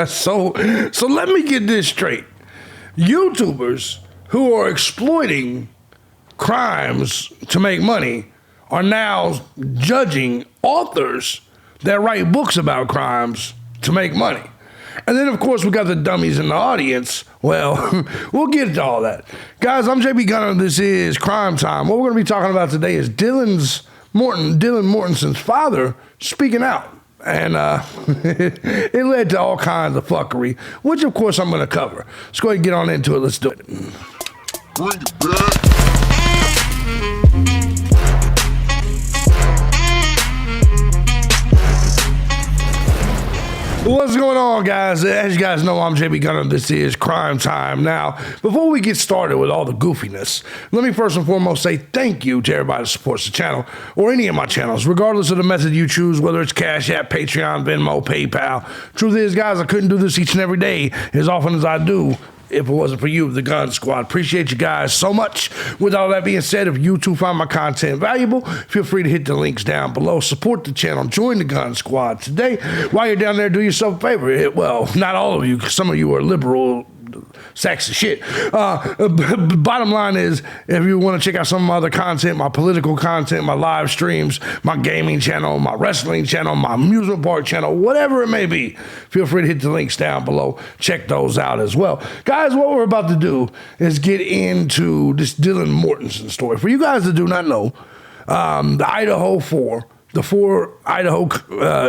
So let me get this straight. YouTubers who are exploiting crimes to make money are now judging authors that write books about crimes to make money. And then, of course, we got the dummies in the audience. Well, we'll get to all that. Guys, I'm thejbgunner. This is Crime Time. What we're going to be talking about today is Dylan Mortensen's father speaking out. And it led to all kinds of fuckery, which, of course, I'm going to cover. Let's go ahead and get on into it. Let's do it. Bring it back. What's going on, guys? As you guys know, I'm thejbgunner. This is Crime Time. Now, before we get started with all the goofiness, let me first and foremost say thank you to everybody that supports the channel or any of my channels, regardless of the method you choose, whether it's Cash App, Patreon, Venmo, PayPal. Truth is, guys, I couldn't do this each and every day as often as I do if it wasn't for you, the Gun Squad. Appreciate you guys so much. With all that being said, if you too find my content valuable, feel free to hit the links down below. Support the channel. Join the Gun Squad today. While you're down there, do yourself a favor. Well, not all of you, because some of you are liberal sacks of shit. Bottom line is, if you want to check out some of my other content, my political content, my live streams, my gaming channel, my wrestling channel, my amusement park channel, whatever it may be, feel free to hit the links down below. Check those out as well. Guys, what we're about to do is get into this Dylan Mortensen story. For you guys that do not know, the IDAHO 4, the four Idaho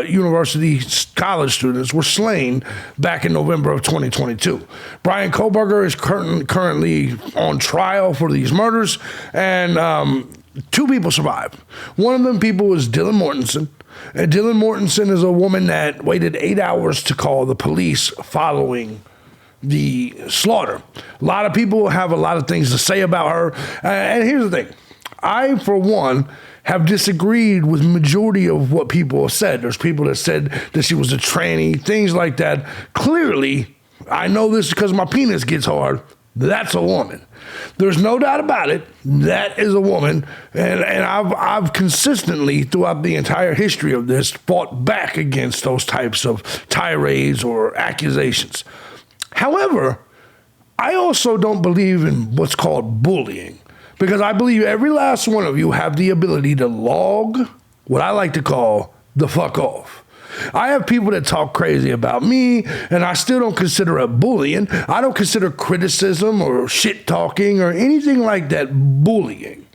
University college students were slain back in November of 2022. Brian Koberger is currently on trial for these murders, and two people survived. One of them people was Dylan Mortensen. And Dylan Mortensen is a woman that waited 8 hours to call the police following the slaughter. A lot of people have a lot of things to say about her. And here's the thing. I, for one, have disagreed with majority of what people have said. There's people that said that she was a tranny, things like that. Clearly, I know this because my penis gets hard. That's a woman. There's no doubt about it. That is a woman. And I've consistently, throughout the entire history of this, fought back against those types of tirades or accusations. However, I also don't believe in what's called bullying. Because I believe every last one of you have the ability to log what I like to call the fuck off. I have people that talk crazy about me, and I still don't consider it bullying. I don't consider criticism or shit talking or anything like that bullying.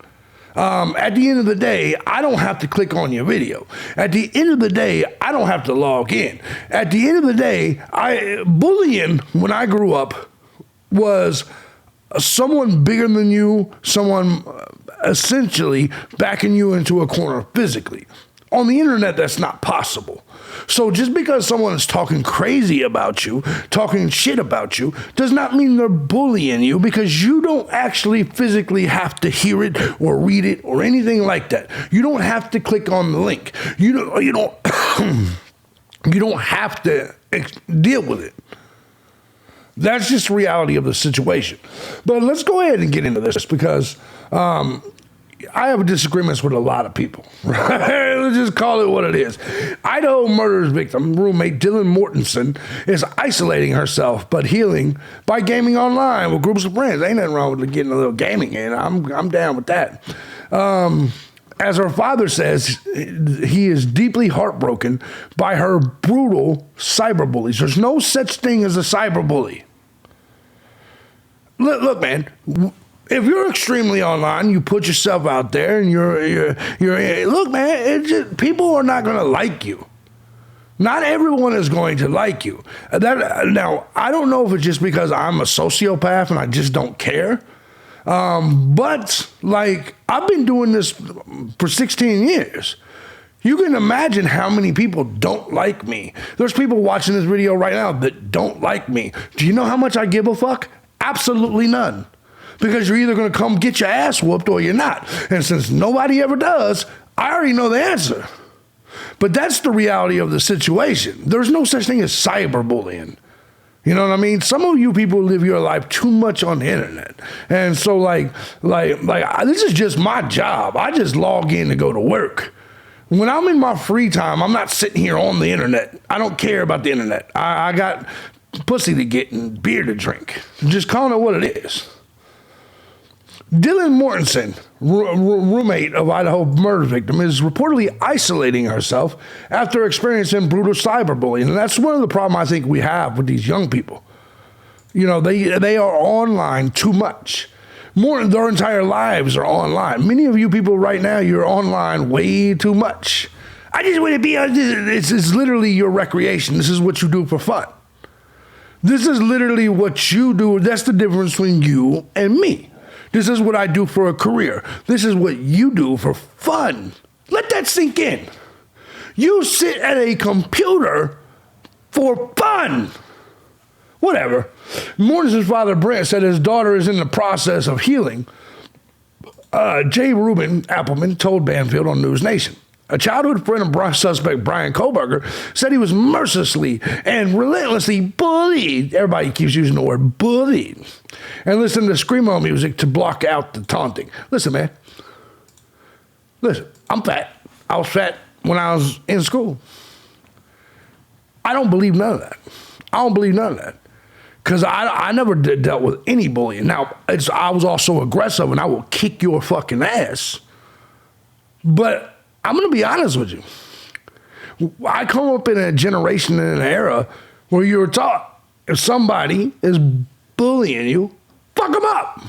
At the end of the day, I don't have to click on your video. At the end of the day, I don't have to log in. At the end of the day, bullying, when I grew up, was someone bigger than you, someone essentially backing you into a corner physically. On the internet, that's not possible. So just because someone is talking crazy about you, talking shit about you, does not mean they're bullying you, because you don't actually physically have to hear it or read it or anything like that. You don't have to click on the link. You don't you don't have to deal with it. That's just the reality of the situation. But let's go ahead and get into this, because I have disagreements with a lot of people. Right? Let's just call it what it is. Idaho murders victim, roommate Dylan Mortensen, is isolating herself but healing by gaming online with groups of friends. Ain't nothing wrong with getting a little gaming in. I'm down with that. As her father says, he is deeply heartbroken by her brutal cyberbullies. There's no such thing as a cyberbully. Look, man, if you're extremely online, you put yourself out there, and you're look, man, people are not going to like you. Not everyone is going to like you. Now, I don't know if it's just because I'm a sociopath and I just don't care. But like, I've been doing this for 16 years. You can imagine how many people don't like me. There's people watching this video right now that don't like me. Do you know how much I give a fuck? Absolutely none. Because you're either going to come get your ass whooped or you're not. And since nobody ever does, I already know the answer. But that's the reality of the situation. There's no such thing as cyberbullying. You know what I mean? Some of you people live your life too much on the internet. And so like this is just my job. I just log in to go to work. When I'm in my free time, I'm not sitting here on the internet. I don't care about the internet. I got pussy to get and beer to drink. Just calling it what it is. Dylan Mortensen, roommate of Idaho murder victim, is reportedly isolating herself after experiencing brutal cyberbullying. And that's one of the problems I think we have with these young people. You know, they are online too much. Their entire lives are online. Many of you people right now, you're online way too much. I just want to be on this. It's literally your recreation. This is what you do for fun. This is literally what you do. That's the difference between you and me. This is what I do for a career. This is what you do for fun. Let that sink in. You sit at a computer for fun. Whatever. Mortensen's father, Brent, said his daughter is in the process of healing. J. Reuben Appleman told Banfield on News Nation. A childhood friend of suspect Brian Koberger said he was mercilessly and relentlessly bullied. Everybody keeps using the word bullied. And listened to screamo music to block out the taunting. Listen, man. Listen, I'm fat. I was fat when I was in school. I don't believe none of that. I don't believe none of that. Because I never dealt with any bullying. Now, I was also aggressive, and I will kick your fucking ass. But I'm going to be honest with you. I come up in a generation and an era where you were taught if somebody is bullying you, fuck them up.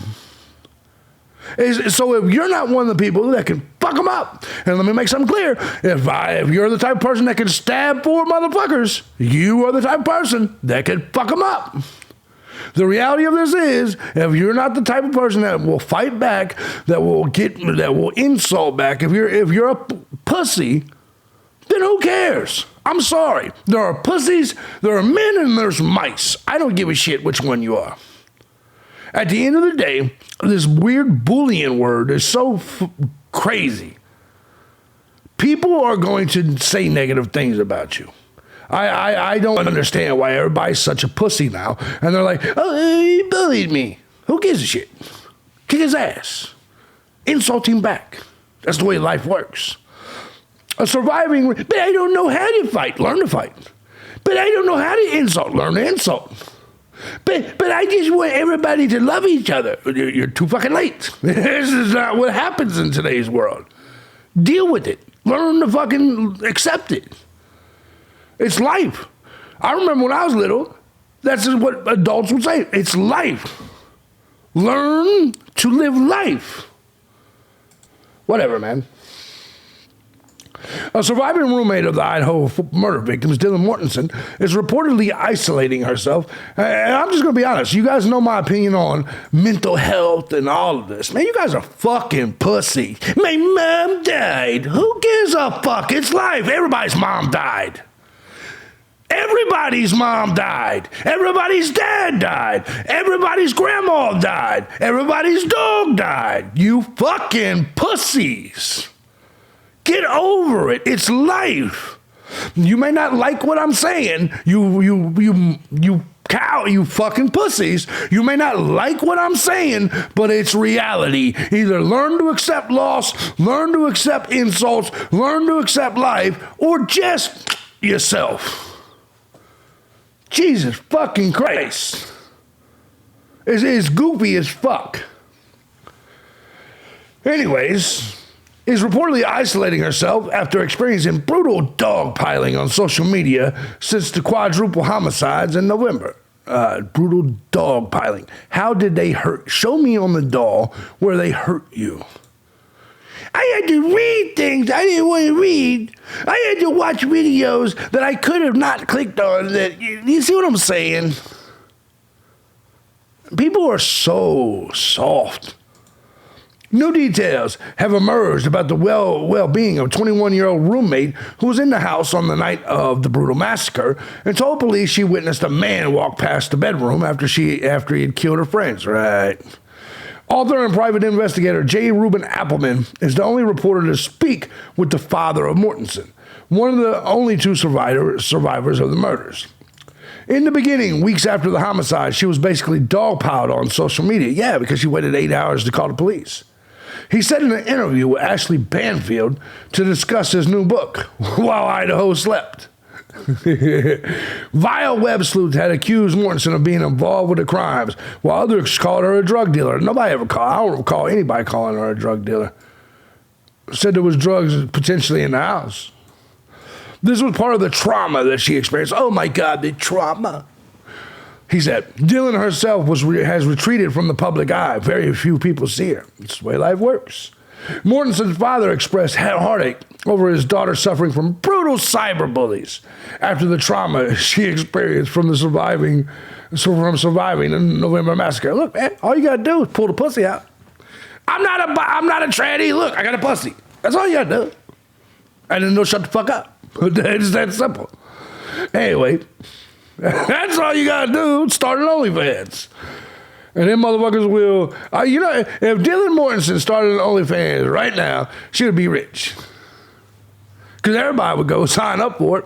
So if you're not one of the people that can fuck them up, and let me make something clear, if you're the type of person that can stab 4 motherfuckers, you are the type of person that can fuck them up. The reality of this is, if you're not the type of person that will fight back, that will insult back, if you're a pussy, then who cares? I'm sorry. There are pussies, there are men, and there's mice. I don't give a shit which one you are. At the end of the day, this weird bullying word is so crazy. People are going to say negative things about you. I don't understand why everybody's such a pussy now. And they're like, oh, he bullied me. Who gives a shit? Kick his ass. Insult him back. That's the way life works. But I don't know how to fight. Learn to fight. But I don't know how to insult. Learn to insult. But I just want everybody to love each other. You're too fucking late. This is not what happens in today's world. Deal with it. Learn to fucking accept it. It's life. I remember when I was little, that's what adults would say. It's life. Learn to live life. Whatever, man. A surviving roommate of the Idaho murder victims, Dylan Mortensen, is reportedly isolating herself. And I'm just going to be honest. You guys know my opinion on mental health and all of this. Man, you guys are fucking pussy. My mom died. Who gives a fuck? It's life. Everybody's mom died. Everybody's mom died. Everybody's dad died. Everybody's grandma died. Everybody's dog died. You fucking pussies. Get over it. It's life. You may not like what I'm saying. You fucking pussies. You may not like what I'm saying, but it's reality. Either learn to accept loss, learn to accept insults, learn to accept life, or just yourself. Jesus fucking Christ. It's goofy as fuck. Anyways, is reportedly isolating herself after experiencing brutal dogpiling on social media since the quadruple homicides in November. Brutal dogpiling. How did they hurt? Show me on the doll where they hurt you. I had to read things I didn't want to read. I had to watch videos that I could have not clicked on. You see what I'm saying? People are so soft. New details have emerged about the well-being of a 21-year-old roommate who was in the house on the night of the brutal massacre and told police she witnessed a man walk past the bedroom after he had killed her friends. Right. Author and private investigator J. Reuben Appleman is the only reporter to speak with the father of Mortensen, one of the only 2 survivors of the murders. In the beginning, weeks after the homicide, she was basically dogpiled on social media. Yeah, because she waited 8 hours to call the police. He said in an interview with Ashley Banfield to discuss his new book, While Idaho Slept. Vile web sleuths had accused Mortensen of being involved with the crimes, while others called her a drug dealer. I don't recall anybody calling her a drug dealer. Said there was drugs potentially in the house. This was part of the trauma that she experienced. Oh my God, the trauma. He said, Dylan herself has retreated from the public eye. Very few people see her. It's the way life works. Mortensen's father expressed heartache over his daughter suffering from brutal cyberbullies after the trauma she experienced from surviving the November massacre. Look, man, all you gotta do is pull the pussy out. I'm not a tranny. Look, I got a pussy. That's all you gotta do. And then they'll shut the fuck up. It's that simple. Anyway, that's all you gotta do. Start an OnlyFans. And them motherfuckers will, if Dylan Mortensen started an OnlyFans right now, she would be rich. Because everybody would go sign up for it.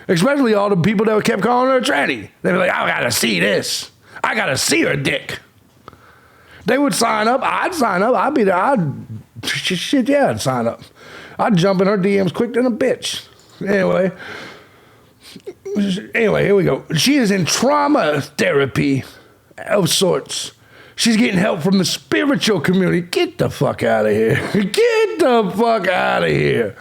Especially all the people that kept calling her a tranny. They'd be like, I gotta see this. I gotta see her dick. They would sign up. I'd sign up. I'd be there. I'd sign up. I'd jump in her DMs quick than a bitch. Anyway, here we go. She is in trauma therapy of sorts. She's getting help from the spiritual community. Get the fuck out of here. Get the fuck out of here.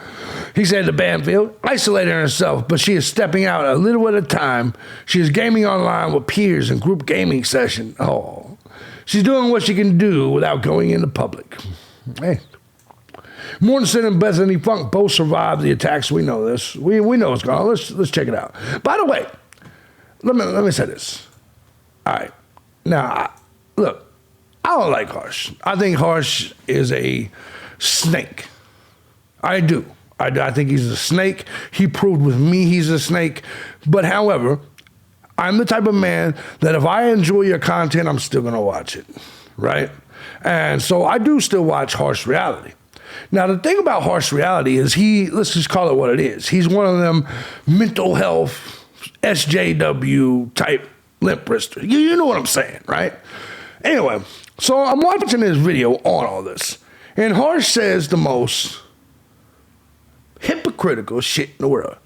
He said to Banfield, isolating herself, but she is stepping out a little at a time. She is gaming online with peers in group gaming session. Oh, she's doing what she can do without going into public. Hey. Mortensen and Bethany Funk both survived the attacks. We know this. We know what's going on. Let's check it out. By the way, let me say this. All right. Now, look, I don't like Harsh. I think Harsh is a snake. I do. I think he's a snake. He proved with me he's a snake. But however, I'm the type of man that if I enjoy your content, I'm still going to watch it, right? And so I do still watch Harsh Reality. Now, the thing about Harsh Reality is let's just call it what it is. He's one of them mental health, SJW type limp wrister. You know what I'm saying, right? Anyway, so I'm watching this video on all this, and Harsh says the most hypocritical shit in the world.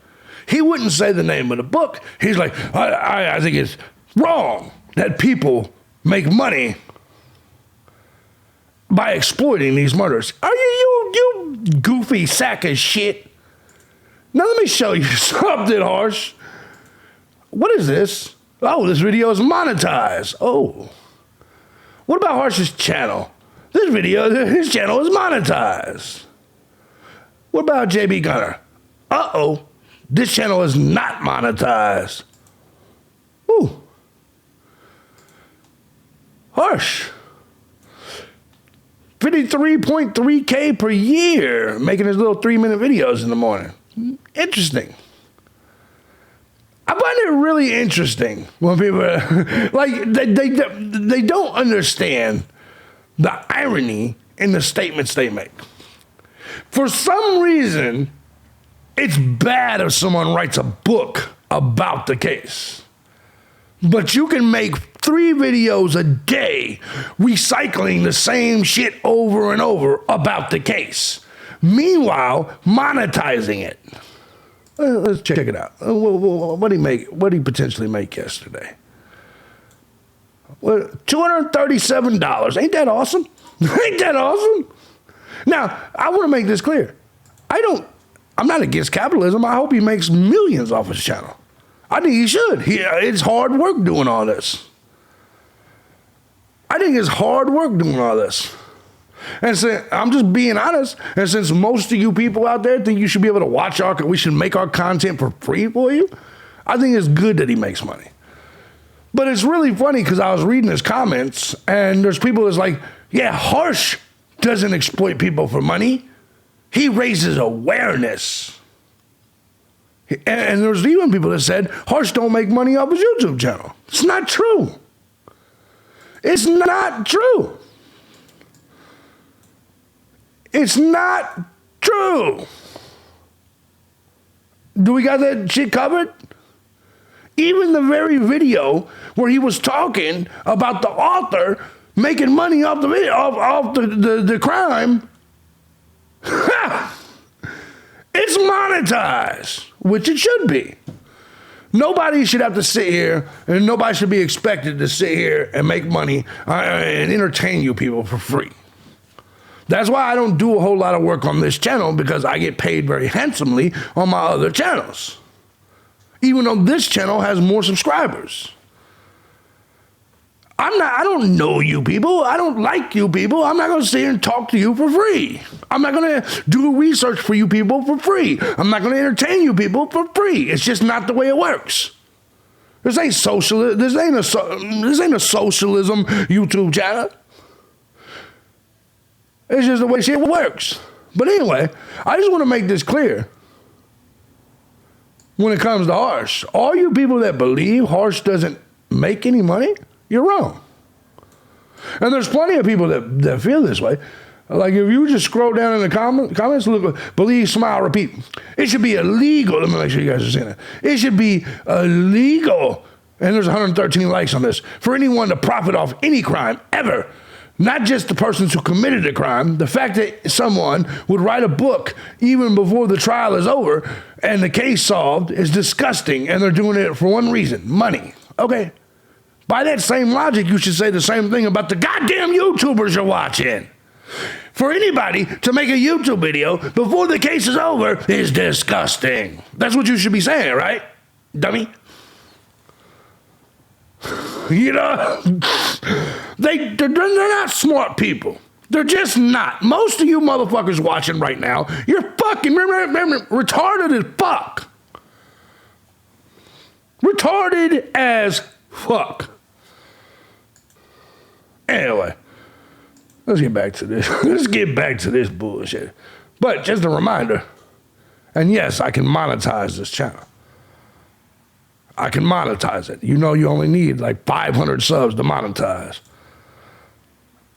He wouldn't say the name of the book. He's like, I think it's wrong that people make money by exploiting these murders. Are you goofy sack of shit? Now let me show you something, Harsh. What is this? Oh, this video is monetized. Oh. What about Harsh's channel? His channel is monetized. What about JB Gunner? Uh-oh. This channel is not monetized. Ooh. Harsh. 53.3K per year, making his little 3-minute videos in the morning. Interesting. I find it really interesting when people like they don't understand the irony in the statements they make. For some reason, it's bad if someone writes a book about the case. But you can make 3 videos a day recycling the same shit over and over about the case. Meanwhile, monetizing it. Let's check it out. What did he make? What did he potentially make yesterday? Well, $237. Ain't that awesome? Ain't that awesome? Now, I want to make this clear. I'm not against capitalism. I hope he makes millions off his channel. I think he should. It's hard work doing all this. I think it's hard work doing all this. And so I'm just being honest. And since most of you people out there think you should be able to watch we should make our content for free for you, I think it's good that he makes money. But it's really funny because I was reading his comments and there's people that's like, yeah, Harsh doesn't exploit people for money. He raises awareness. And there's even people that said Harsh don't make money off his YouTube channel. It's not true. It's not true. It's not true. Do we got that shit covered? Even the very video where he was talking about the author making money off the video, off the crime, it's monetized, which it should be. Nobody should have to sit here, and nobody should be expected to sit here and make money and entertain you people for free. That's why I don't do a whole lot of work on this channel, because I get paid very handsomely on my other channels. Even though this channel has more subscribers. I don't know you people. I don't like you people. I'm not going to sit here and talk to you for free. I'm not going to do research for you people for free. I'm not going to entertain you people for free. It's just not the way it works. This ain't socialism. This ain't a socialism YouTube channel. It's just the way shit works. But anyway, I just want to make this clear. When it comes to Harsh, all you people that believe Harsh doesn't make any money, you're wrong. And there's plenty of people that feel this way. Like if you just scroll down in the comments, look, believe, smile, repeat. It should be illegal. Let me make sure you guys are seeing it. It should be illegal. And there's 113 likes on this. For anyone to profit off any crime ever. Not just the persons who committed the crime. The fact that someone would write a book even before the trial is over and the case solved is disgusting. And they're doing it for one reason, money. Okay. By that same logic, you should say the same thing about the goddamn YouTubers you're watching. For anybody to make a YouTube video before the case is over is disgusting. That's what you should be saying, right, dummy? You know, they're not smart people. They're just not. Most of you motherfuckers watching right now, you're fucking retarded as fuck. Retarded as fuck. Anyway, let's get back to this. Let's get back to this bullshit. But just a reminder, and yes, I can monetize this channel. I can monetize it. You know you only need like 500 subs to monetize.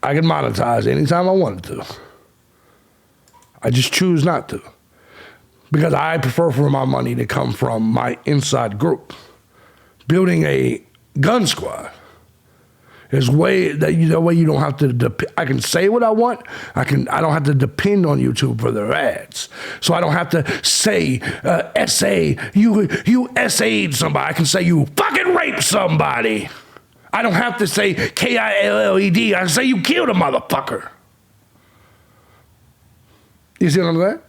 I can monetize anytime I wanted to. I just choose not to. Because I prefer for my money to come from my inside group. Building a gun squad is way that you don't have to. I can say what I want. I don't have to depend on YouTube for their ads. So I don't have to say essay. You essayed somebody. I can say you fucking raped somebody. I don't have to say KILLED. I can say you killed a motherfucker. You see what I'm saying?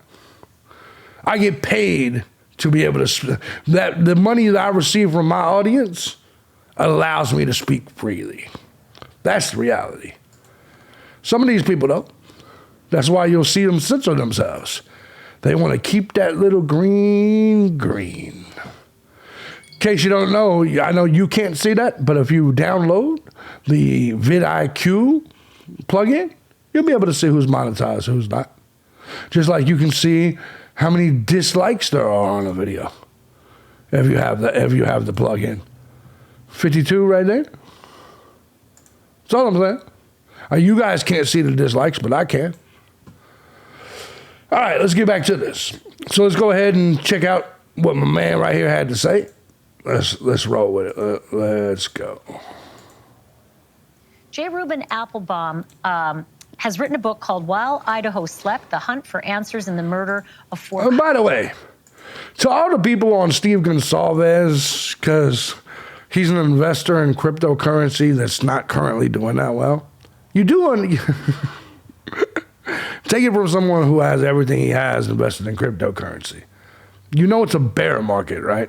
I get paid to be able to, that the money that I receive from my audience allows me to speak freely. That's the reality. Some of these people, though, that's why you'll see them censor themselves. They want to keep that little green. In case you don't know, I know you can't see that, but if you download the vidIQ plugin, you'll be able to see who's monetized, who's not. Just like you can see how many dislikes there are on a video if you have the plugin. 52 right there. That's all I'm saying. You guys can't see the dislikes, but I can. All right, let's get back to this. So let's go ahead and check out what my man right here had to say. Let's roll with it. Let's go. J. Reuben Applebaum has written a book called While Idaho Slept, The Hunt for Answers in the Murder of Four... And by the way, to all the people on Steve Gonsalves, because he's an investor in cryptocurrency that's not currently doing that well, you do... Take it from someone who has everything he has invested in cryptocurrency. You know it's a bear market, right?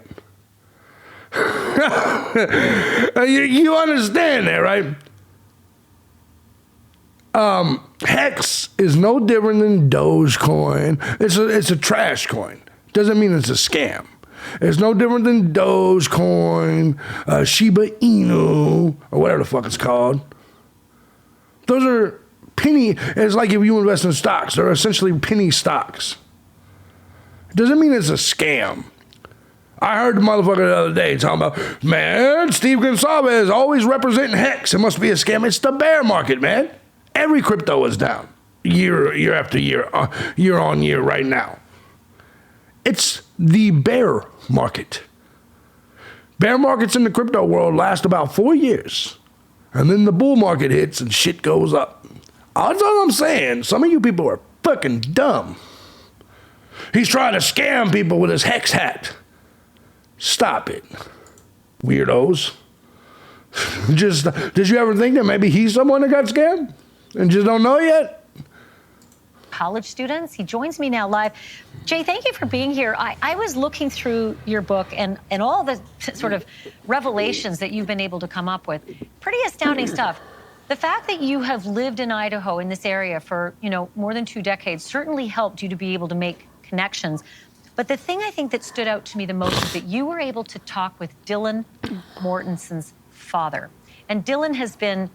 you understand that, right? Hex is no different than Dogecoin. It's a trash coin. Doesn't mean it's a scam. It's no different than Dogecoin, Shiba Inu, or whatever the fuck it's called. Those are penny. It's like if you invest in stocks. They're essentially penny stocks. It doesn't mean it's a scam. I heard the motherfucker the other day talking about, man, Steve Gonsalves is always representing Hex. It must be a scam. It's the bear market, man. Every crypto is down year after year on year right now. It's the bear market. Bear markets in the crypto world last about 4 years. And then the bull market hits and shit goes up. That's all I'm saying. Some of you people are fucking dumb. He's trying to scam people with his hex hat. Stop it, weirdos. Did you ever think that maybe he's someone that got scammed and just don't know yet? College students. He joins me now live. Jay, thank you for being here. I was looking through your book and all the sort of revelations that you've been able to come up with. Pretty astounding stuff. The fact that you have lived in Idaho, in this area, for, more than 2 decades certainly helped you to be able to make connections. But the thing I think that stood out to me the most is that you were able to talk with Dylan Mortensen's father. And Dylan has been,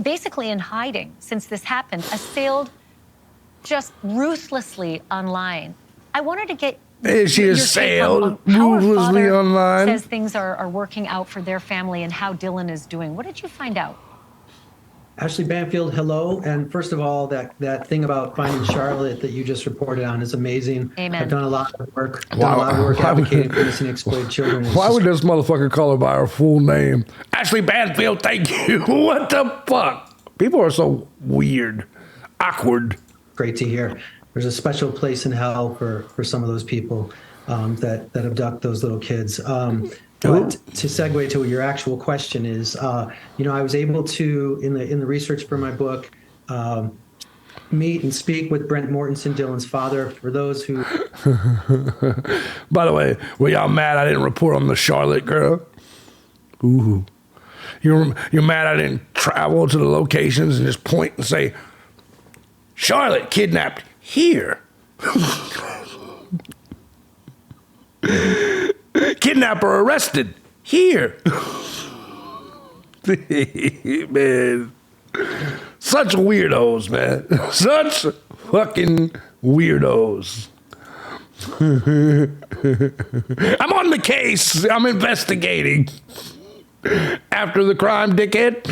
basically in hiding since this happened, assailed just ruthlessly online. I wanted to get she assailed ruthlessly online. Says things are working out for their family and how Dylan is doing. What did you find out? Ashley Banfield, hello. And first of all, that thing about finding Charlotte that you just reported on is amazing. Amen. I've done a lot of work. Advocating for missing and exploited children. Why would this motherfucker call her by her full name? Ashley Banfield, thank you. What the fuck? People are so weird, awkward. Great to hear. There's a special place in hell for some of those people that abduct those little kids. But to segue to what your actual question is, I was able to, in the research for my book, meet and speak with Brent Mortensen, Dylan's father. For those who... By the way, were y'all mad I didn't report on the Charlotte girl? Ooh. You're mad I didn't travel to the locations and just point and say, Charlotte kidnapped here. Kidnapper arrested here. Man, such weirdos, man. Such fucking weirdos. I'm on the case. I'm investigating. After the crime, dickhead.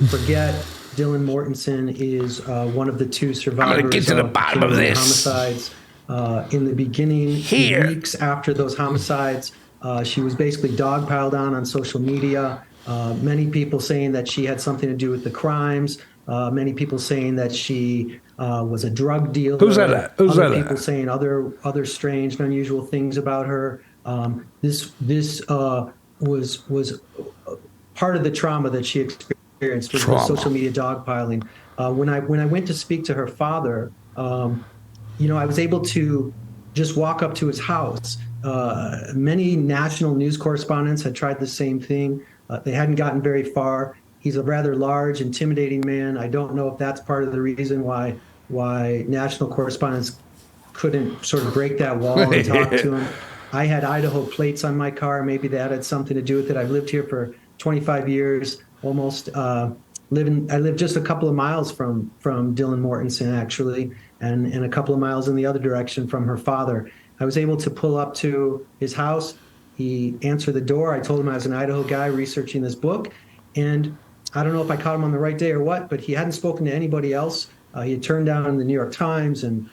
Forget Dylan Mortensen is one of the 2 survivors. I'm gonna get to the bottom of this. Homicides. In the beginning, weeks after those homicides, she was basically dogpiled on social media. Many people saying that she had something to do with the crimes. Many people saying that she was a drug dealer. Who's that? Other people saying other strange and unusual things about her. This was part of the trauma that she experienced with the social media dogpiling. When I went to speak to her father, I was able to just walk up to his house. Many national news correspondents had tried the same thing. They hadn't gotten very far. He's a rather large, intimidating man. I don't know if that's part of the reason why national correspondents couldn't sort of break that wall and talk to him. I had Idaho plates on my car. Maybe that had something to do with it. I've lived here for 25 years, almost. I live just a couple of miles from Dylan Mortensen, actually, and a couple of miles in the other direction from her father. I was able to pull up to his house. He answered the door. I told him I was an Idaho guy researching this book. And I don't know if I caught him on the right day or what, but he hadn't spoken to anybody else. He had turned down the New York Times and,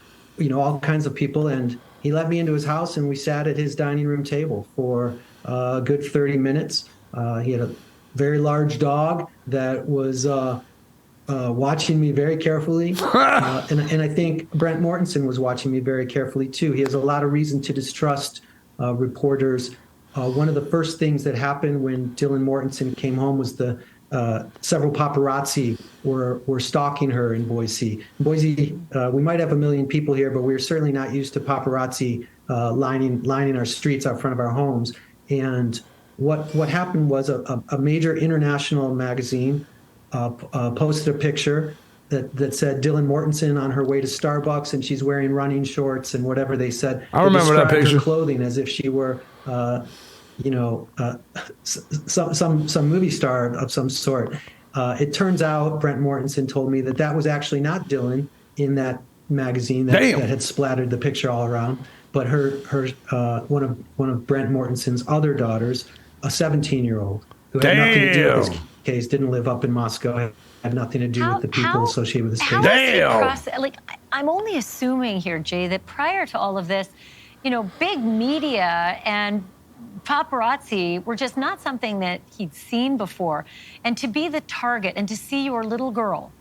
all kinds of people. And he let me into his house, and we sat at his dining room table for a good 30 minutes. He had a very large dog that was watching me very carefully. And I think Brent Mortensen was watching me very carefully, too. He has a lot of reason to distrust reporters. One of the first things that happened when Dylan Mortensen came home was the several paparazzi were stalking her in Boise. Boise, we might have 1 million people here, but we're certainly not used to paparazzi lining our streets out front of our homes. And what happened was a major international magazine posted a picture that said Dylan Mortensen on her way to Starbucks, and she's wearing running shorts and whatever they said. I remember that picture. Her clothing as if she were, some movie star of some sort. It turns out Brent Mortensen told me that was actually not Dylan in that magazine that had splattered the picture all around, but her one of Brent Mortensen's other daughters, a 17-year-old who had nothing to do with this case, didn't live up in Moscow, had nothing to do with the people associated with this case. I'm only assuming here, Jay, that prior to all of this, big media and paparazzi were just not something that he'd seen before. And to be the target and to see your little girl,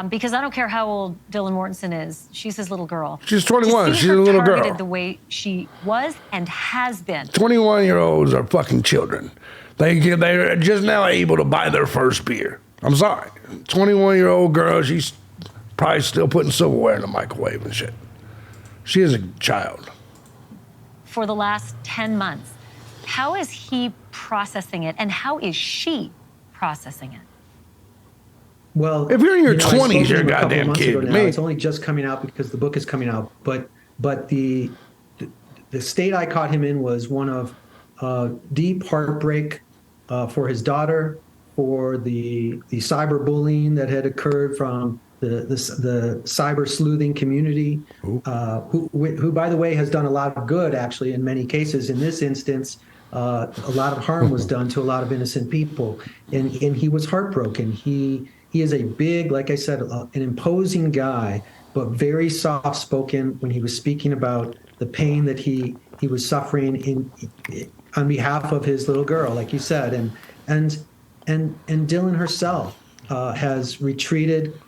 because I don't care how old Dylan Mortensen is, she's his little girl. She's 21. She's a little girl. Targeted the way she was and has been. 21-year-olds are fucking children. They're just now able to buy their first beer. I'm sorry. 21-year-old girl, she's probably still putting silverware in the microwave and shit. She is a child. For the last 10 months, how is he processing it, and how is she processing it? Well, if you're in your 20s, you're a couple goddamn months kid. ago now. It's only just coming out because the book is coming out. But the state I caught him in was one of deep heartbreak for his daughter, for the cyberbullying that had occurred from the cyber sleuthing community, who, by the way, has done a lot of good, actually, in many cases. In this instance, a lot of harm was done to a lot of innocent people. And he was heartbroken. He is a big, like I said, an imposing guy, but very soft-spoken when he was speaking about the pain that he was suffering on behalf of his little girl, like you said. And Dylan herself has retreated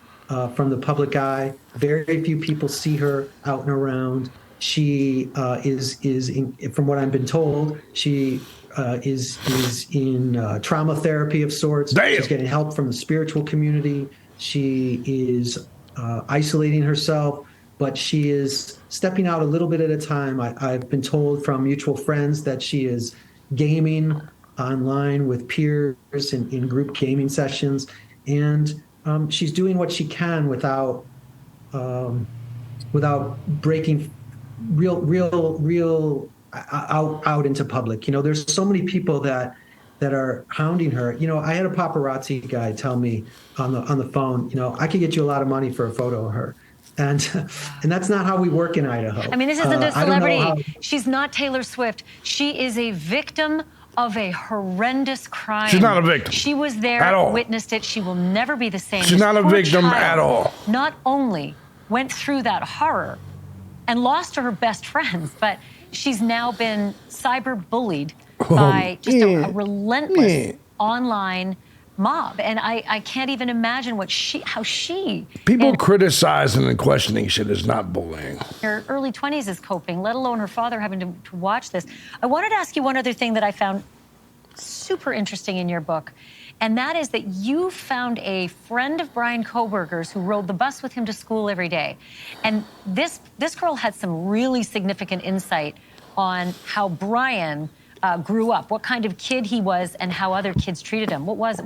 from the public eye. Very few people see her out and around. She from what I've been told, she is in trauma therapy of sorts. Damn. She's getting help from the spiritual community. She is isolating herself, but she is stepping out a little bit at a time. I've been told from mutual friends that she is gaming online with peers in group gaming sessions, and she's doing what she can without breaking real out into public. You know, there's so many people that are hounding her. You know, I had a paparazzi guy tell me on the phone, you know, I could get you a lot of money for a photo of her. And that's not how we work in Idaho. I mean, this isn't a celebrity. She's not Taylor Swift. She is a victim of a horrendous crime. She's not a victim. She was there, at all. Witnessed it. She will never be the same. She's not a victim at all. Not only went through that horror and lost to her best friends, but she's now been cyber bullied by just a relentless online mob. And I can't even imagine how she... People criticizing and questioning shit is not bullying. Her early 20s is coping, let alone her father having to watch this. I wanted to ask you one other thing that I found super interesting in your book, and that is that you found a friend of Brian Koberger's who rode the bus with him to school every day. And this girl had some really significant insight on how Brian grew up, what kind of kid he was, and how other kids treated him. What was it?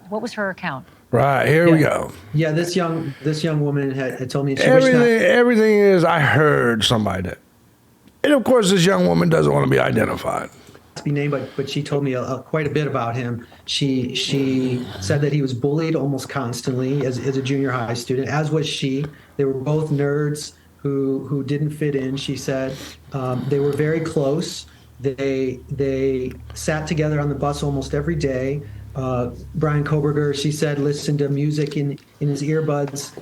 What was her account? Right, here we go. Yeah, this young woman had told me she everything is, I heard somebody that. And of course, this young woman doesn't want to be identified. Be named, but she told me quite a bit about him. She said that he was bullied almost constantly as a junior high student, as was she. They were both nerds who didn't fit in. She said they were very close. They sat together on the bus almost every day. Brian Koberger, she said, listened to music in his earbuds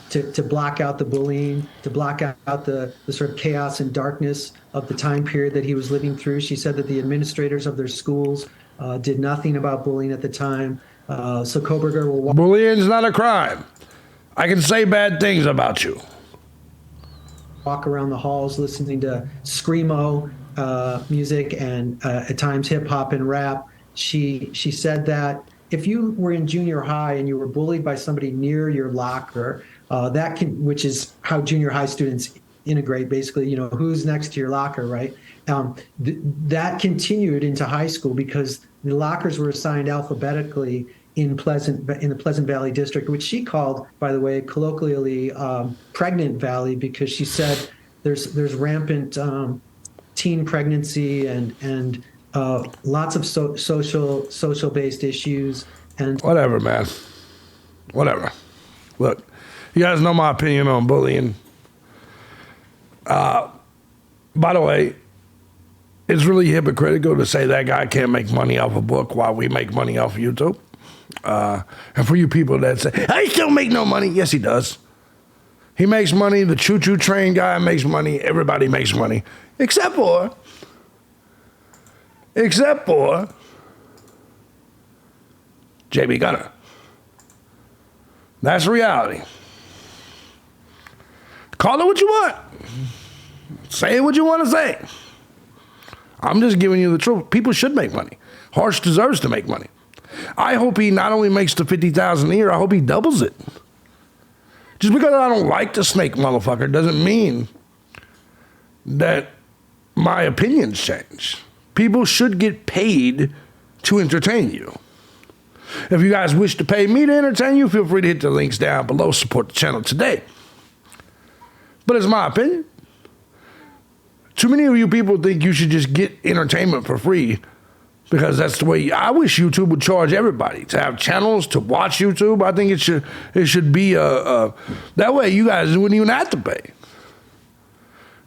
to block out the bullying, to block out the sort of chaos and darkness of the time period that he was living through. She said that the administrators of their schools did nothing about bullying at the time. So Koberger will... Bullying's not a crime. I can say bad things about you. Walk around the halls listening to screamo music and at times hip hop and rap. She said that if you were in junior high and you were bullied by somebody near your locker, which is how junior high students integrate, basically, you know, who's next to your locker, right? That continued into high school because the lockers were assigned alphabetically in the Pleasant Valley district, which she called, by the way, colloquially, Pregnant Valley, because she said there's rampant teen pregnancy and lots of social-based issues. And whatever, man. Whatever. Look, you guys know my opinion on bullying. By the way, it's really hypocritical to say that guy can't make money off a book while we make money off of YouTube. And for you people that say, I still make no money. Yes, he does. He makes money. The choo-choo train guy makes money. Everybody makes money. Except for except for JB Gunner. That's reality. Call it what you want. Say what you want to say. I'm just giving you the truth. People should make money. Harsh deserves to make money. I hope he not only makes the $50,000 a year, I hope he doubles it. Just because I don't like the snake motherfucker doesn't mean that my opinions change. People should get paid to entertain you. If you guys wish to pay me to entertain you, feel free to hit the links down below. Support the channel today. But it's my opinion. Too many of you people think you should just get entertainment for free because that's the way. I wish YouTube would charge everybody to have channels to watch YouTube. I think it should be that way you guys wouldn't even have to pay.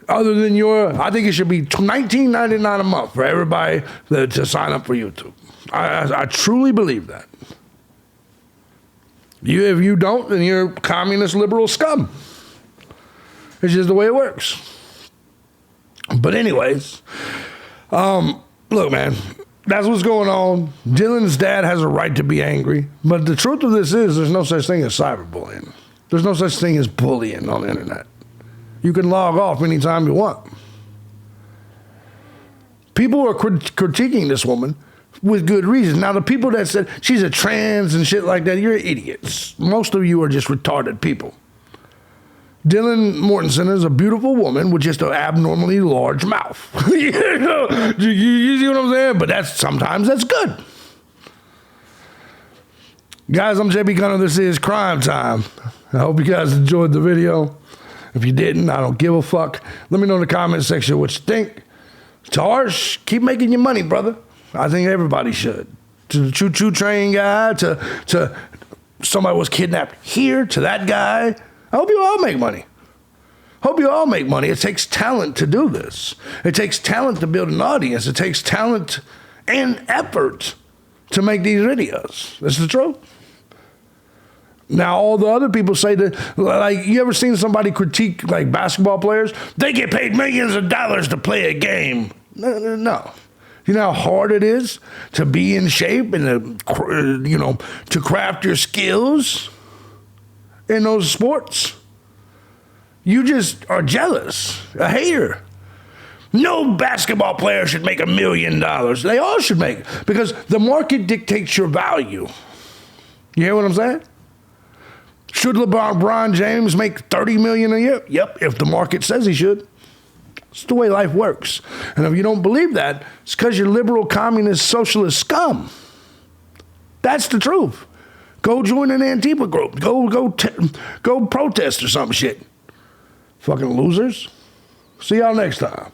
Other than I think it should be $19.99 a month for everybody to sign up for YouTube. I truly believe that. If you don't, then you're communist liberal scum. It's just the way it works. But anyways, look, man, that's what's going on. Dylan's dad has a right to be angry. But the truth of this is there's no such thing as cyberbullying. There's no such thing as bullying on the internet. You can log off anytime you want. People are critiquing this woman with good reason. Now, the people that said she's a trans and shit like that, you're idiots. Most of you are just retarded people. Dylan Mortensen is a beautiful woman with just an abnormally large mouth. You see what I'm saying? But sometimes that's good. Guys, I'm JB Gunner. This is Crime Time. I hope you guys enjoyed the video. If you didn't, I don't give a fuck. Let me know in the comment section what you think. It's harsh. Keep making your money, brother. I think everybody should. To the choo-choo train guy, to somebody was kidnapped here, to that guy. I hope you all make money. Hope you all make money. It takes talent to do this. It takes talent to build an audience. It takes talent and effort to make these videos. That's the truth. Now, all the other people say that, like, you ever seen somebody critique, like, basketball players? They get paid millions of dollars to play a game. No. You know how hard it is to be in shape and, to craft your skills in those sports? You just are jealous, a hater. No basketball player should make $1 million. They all should make, because the market dictates your value. You hear what I'm saying? Should LeBron James make $30 million a year? Yep, if the market says he should. It's the way life works. And if you don't believe that, it's because you're liberal, communist, socialist scum. That's the truth. Go join an Antifa group. Go protest or some shit. Fucking losers. See y'all next time.